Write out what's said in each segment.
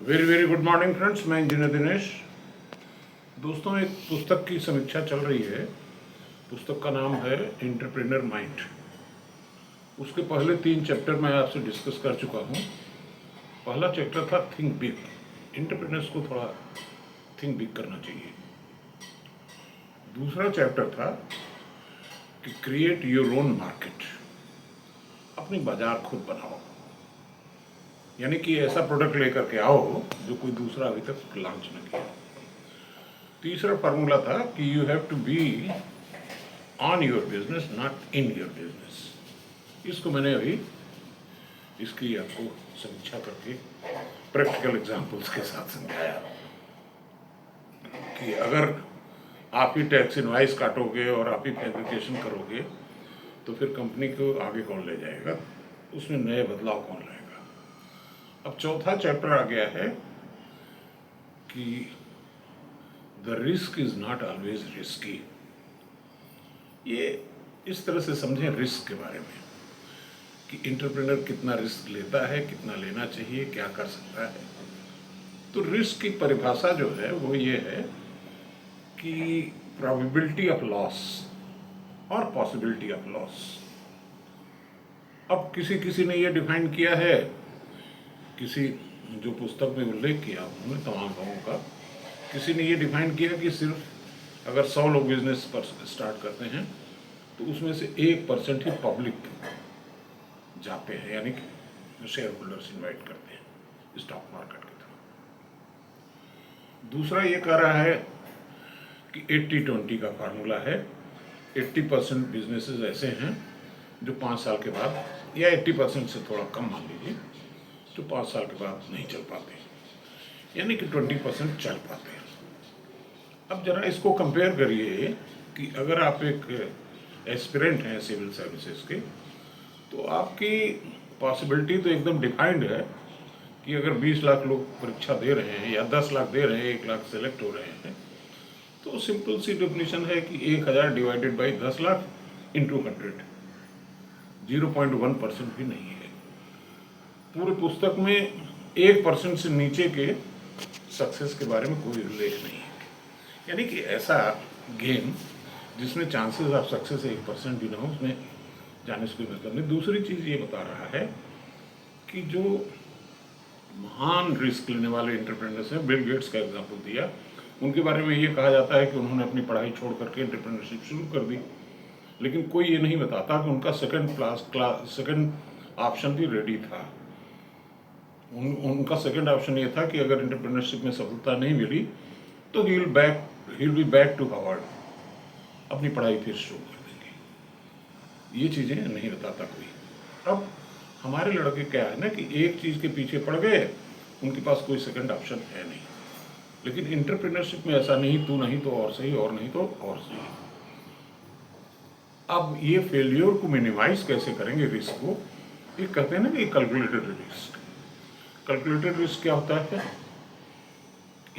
Very very good morning friends, मैं engineer Dinesh. दोस्तों, एक पुस्तक की समीक्षा चल रही है। पुस्तक का नाम है एंटरप्रेन्योर माइंड। उसके पहले 3 चैप्टर मैं आपसे डिस्कस कर चुका हूँ। पहला चैप्टर था थिंक बिग। एंटरप्रेन्योर्स को थोड़ा थिंक बिग करना चाहिए। दूसरा चैप्टर था कि क्रिएट योर ओन मार्केट, अपनी बाजार खुद बनाओ, यानी कि ऐसा प्रोडक्ट लेकर के आओ जो कोई दूसरा अभी तक लॉन्च न किया। तीसरा फार्मूला था कि you have to be on your business, not in your business. इसको मैंने अभी इसकी आपको समीक्षा करके प्रैक्टिकल एग्जांपल्स के साथ समझाया कि अगर आप ही टैक्स इनवाइस काटोगे और आप ही फैब्रिकेशन करोगे तो फिर कंपनी को आगे कौन ले जाएगा, उसमें नए बदलाव कौन लाएगा। अब चौथा चैप्टर आ गया है कि the risk is not always risky. ये इस तरह से समझें रिस्क के बारे में कि एंटरप्रेन्योर कितना रिस्क लेता है, कितना लेना चाहिए, क्या कर सकता है। तो रिस्क की परिभाषा जो है वो ये है कि प्रोबेबिलिटी ऑफ लॉस और पॉसिबिलिटी ऑफ लॉस। अब किसी ने ये डिफाइन किया है, किसी जो पुस्तक में उल्लेख किया उन्होंने तमाम लोगों का, किसी ने ये डिफाइन किया कि सिर्फ अगर 100 लोग बिजनेस पर स्टार्ट करते हैं तो उसमें से 1% ही पब्लिक जाते हैं, यानी कि शेयर होल्डर्स इन्वाइट करते हैं स्टॉक मार्केट की तरफ। दूसरा ये कह रहा है कि 80-20 का फार्मूला है। 80% बिजनेसेस ऐसे हैं जो 5 साल के बाद, या 80% से थोड़ा कम मान लीजिए, जो 5 साल के बाद नहीं चल पाते, यानी कि 20% चल पाते हैं। अब जरा इसको कंपेयर करिए कि अगर आप एक एस्पिरेंट हैं सिविल सर्विसेज के, तो आपकी पॉसिबिलिटी तो एकदम डिफाइंड है कि अगर 20 लाख लोग परीक्षा दे रहे हैं या 10 लाख दे रहे हैं, 1 लाख सेलेक्ट हो रहे हैं, तो सिंपल सी डेफिनेशन है कि 1000 डिवाइडेड बाई 10 लाख इंटू 100, 0.1% भी नहीं है। पूरी पुस्तक में 1% से नीचे के सक्सेस के बारे में कोई उल्लेख नहीं है, यानी कि ऐसा गेम जिसमें चांसेस ऑफ सक्सेस 1% भी ना हो, उसमें जाने से कोई मतलब नहीं। दूसरी चीज़ ये बता रहा है कि जो महान रिस्क लेने वाले एंटरप्रेन्योर्स हैं, बिल गेट्स का एग्जांपल दिया, उनके बारे में ये कहा जाता है कि उन्होंने अपनी पढ़ाई छोड़ करके एंटरप्रेन्योरशिप शुरू कर दी, लेकिन कोई ये नहीं बताता कि उनका सेकंड ऑप्शन भी रेडी था। उनका सेकंड ऑप्शन ये था कि अगर एंटरप्रेन्योरशिप में सफलता नहीं मिली तो he will be back to Harvard, अपनी पढ़ाई फिर शुरू कर देंगे। ये चीज़ें नहीं बताता कोई। अब हमारे लड़के क्या है ना कि एक चीज़ के पीछे पड़ गए, उनके पास कोई सेकंड ऑप्शन है नहीं। लेकिन एंटरप्रेन्योरशिप में ऐसा नहीं, तू नहीं तो और सही, और नहीं तो और सही। अब ये फेल्योर को मिनिमाइज कैसे करेंगे, रिस्क को, ये कहते हैं ना कि कैलकुलेटेड रिस्क। कैलकुलेटेड रिस्क क्या होता है?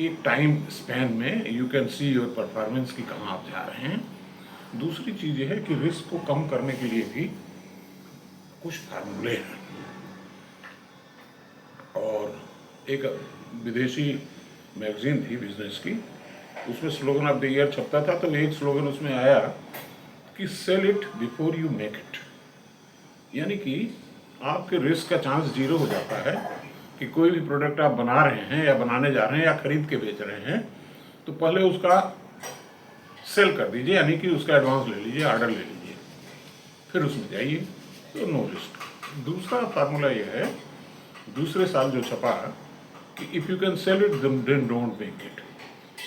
एक टाइम स्पैन में you can see your performance की कहाँ आप जा रहे हैं। दूसरी चीज़ ये है कि रिस्क को कम करने के लिए भी कुछ फार्मूले हैं। और एक विदेशी मैगजीन थी बिजनेस की, उसमें स्लोगन ऑफ द ईयर छपता था, तो एक स्लोगन उसमें आया कि sell it before you make it, यानी कि आपके रिस्क का चांस 0 हो जाता है कि कोई भी प्रोडक्ट आप बना रहे हैं या बनाने जा रहे हैं या खरीद के बेच रहे हैं, तो पहले उसका सेल कर दीजिए, यानी कि उसका एडवांस ले लीजिए, ऑर्डर ले लीजिए, फिर उसमें जाइए, तो नो रिस्क। दूसरा फार्मूला ये है, दूसरे साल जो छपा कि if you can sell it then don't make it.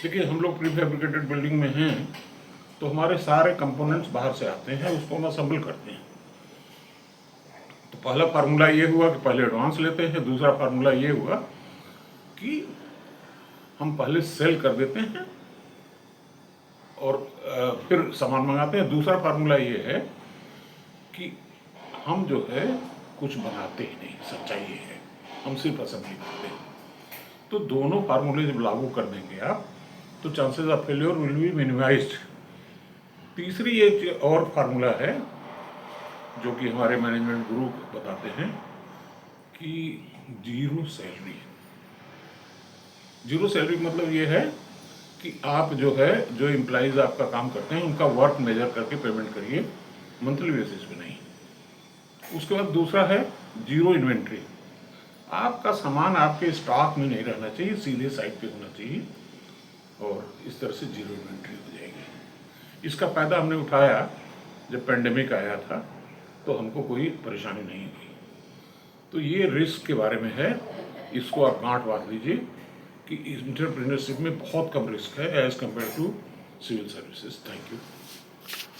देखिए, हम लोग प्री फैब्रिकेटेड बिल्डिंग में हैं, तो हमारे सारे कंपोनेंट्स बाहर से आते हैं, उसको हम असेंबल करते हैं। तो पहला फार्मूला ये हुआ कि पहले एडवांस लेते हैं। दूसरा फार्मूला ये हुआ कि हम पहले सेल कर देते हैं और फिर सामान मंगाते हैं। दूसरा फार्मूला ये है कि हम जो है कुछ बनाते ही नहीं, सच्चाई ये है, हम सिर्फ असेंबली करते हैं। तो दोनों फार्मूले जब लागू कर देंगे आप, तो chances of failure will be minimised. तीसरी एक और फार्मूला है जो कि हमारे मैनेजमेंट गुरु बताते हैं कि जीरो सैलरी, जीरो सैलरी मतलब ये है कि आप जो है, जो एम्प्लॉइज़ आपका काम करते हैं उनका वर्क मेजर करके पेमेंट करिए, मंथली बेसिस पे नहीं। उसके बाद दूसरा है जीरो इन्वेंट्री। आपका सामान आपके स्टॉक में नहीं रहना चाहिए, सीधे साइड पे होना चाहिए, और इस तरह से जीरो इन्वेंट्री हो जाएगी। इसका फ़ायदा हमने उठाया जब पेंडेमिक आया था, तो हमको कोई परेशानी नहीं हुई। तो ये रिस्क के बारे में है, इसको आप गांठ बांध लीजिए कि एंटरप्रेन्योरशिप में बहुत कम रिस्क है as compare to civil services. Thank you.